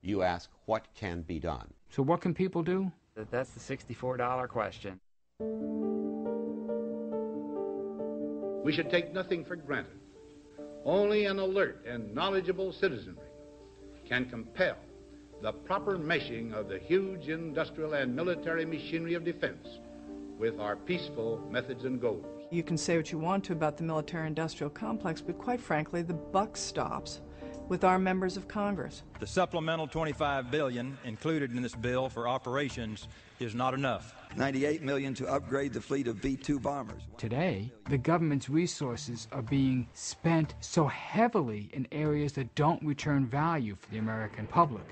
You ask, what can be done? So what can people do? That's the $64 question. We should take nothing for granted. Only an alert and knowledgeable citizenry can compel the proper meshing of the huge industrial and military machinery of defense with our peaceful methods and goals. You can say what you want to about the military-industrial complex, but quite frankly, the buck stops with our members of Congress. The supplemental $25 billion included in this bill for operations is not enough. $98 million to upgrade the fleet of B-2 bombers. Today, the government's resources are being spent so heavily in areas that don't return value for the American public.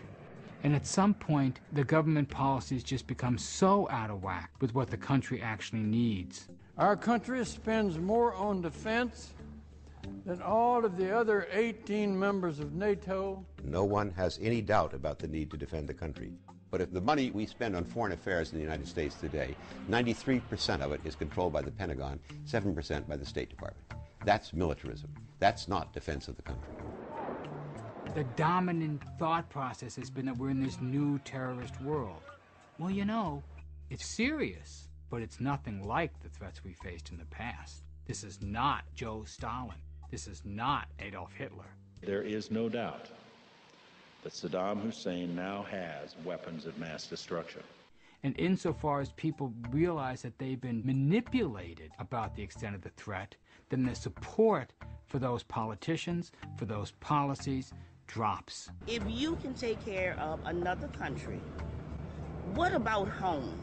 And at some point, the government policies just become so out of whack with what the country actually needs. Our country spends more on defense than all of the other 18 members of NATO. No one has any doubt about the need to defend the country. But if the money we spend on foreign affairs in the United States today, 93% of it is controlled by the Pentagon, 7% by the State Department. That's militarism. That's not defense of the country. The dominant thought process has been that we're in this new terrorist world. Well, you know, it's serious, but it's nothing like the threats we faced in the past. This is not Joe Stalin. This is not Adolf Hitler. There is no doubt that Saddam Hussein now has weapons of mass destruction. And insofar as people realize that they've been manipulated about the extent of the threat, then the support for those politicians, for those policies, drops. If you can take care of another country, what about home?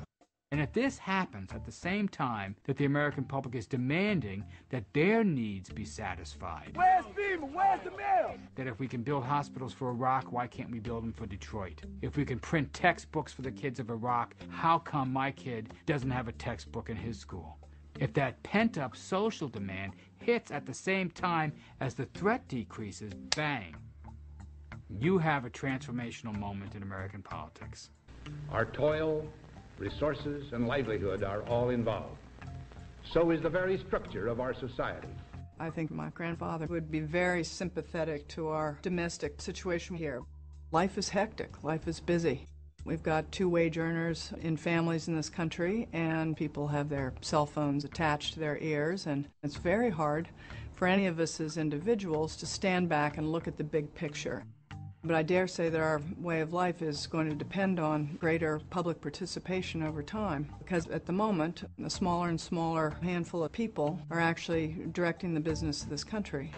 And if this happens at the same time that the American public is demanding that their needs be satisfied, Where's FEMA? Where's the mail? that if we can build hospitals for Iraq, why can't we build them for Detroit? If we can print textbooks for the kids of Iraq, how come my kid doesn't have a textbook in his school? If that pent-up social demand hits at the same time as the threat decreases, bang, you have a transformational moment in American politics. Our toil, resources, and livelihood are all involved. So is the very structure of our society. I think my grandfather would be very sympathetic to our domestic situation here. Life is hectic. Life is busy. We've got 2 wage earners in families in this country, and people have their cell phones attached to their ears, and it's very hard for any of us as individuals to stand back and look at the big picture. But I dare say that our way of life is going to depend on greater public participation over time, because at the moment, a smaller and smaller handful of people are actually directing the business of this country.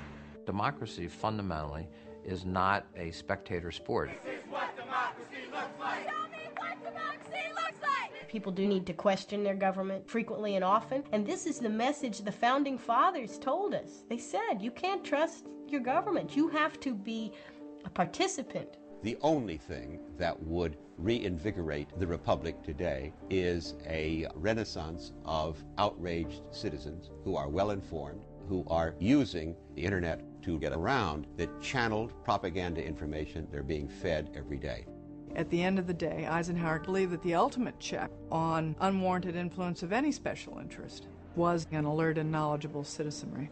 Democracy fundamentally is not a spectator sport. This is what democracy looks like. Tell me what democracy looks like. People do need to question their government frequently and often, and this is the message the Founding Fathers told us. They said, you can't trust your government. You have to be a participant. The only thing that would reinvigorate the Republic today is a renaissance of outraged citizens who are well informed, who are using the internet to get around the channeled propaganda information they're being fed every day. At the end of the day, Eisenhower believed that the ultimate check on unwarranted influence of any special interest was an alert and knowledgeable citizenry.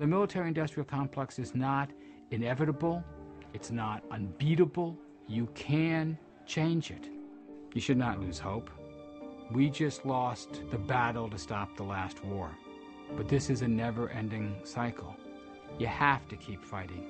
The military-industrial complex is not inevitable. It's not unbeatable. You can change it. You should not lose hope. We just lost the battle to stop the last war. But this is a never-ending cycle. You have to keep fighting.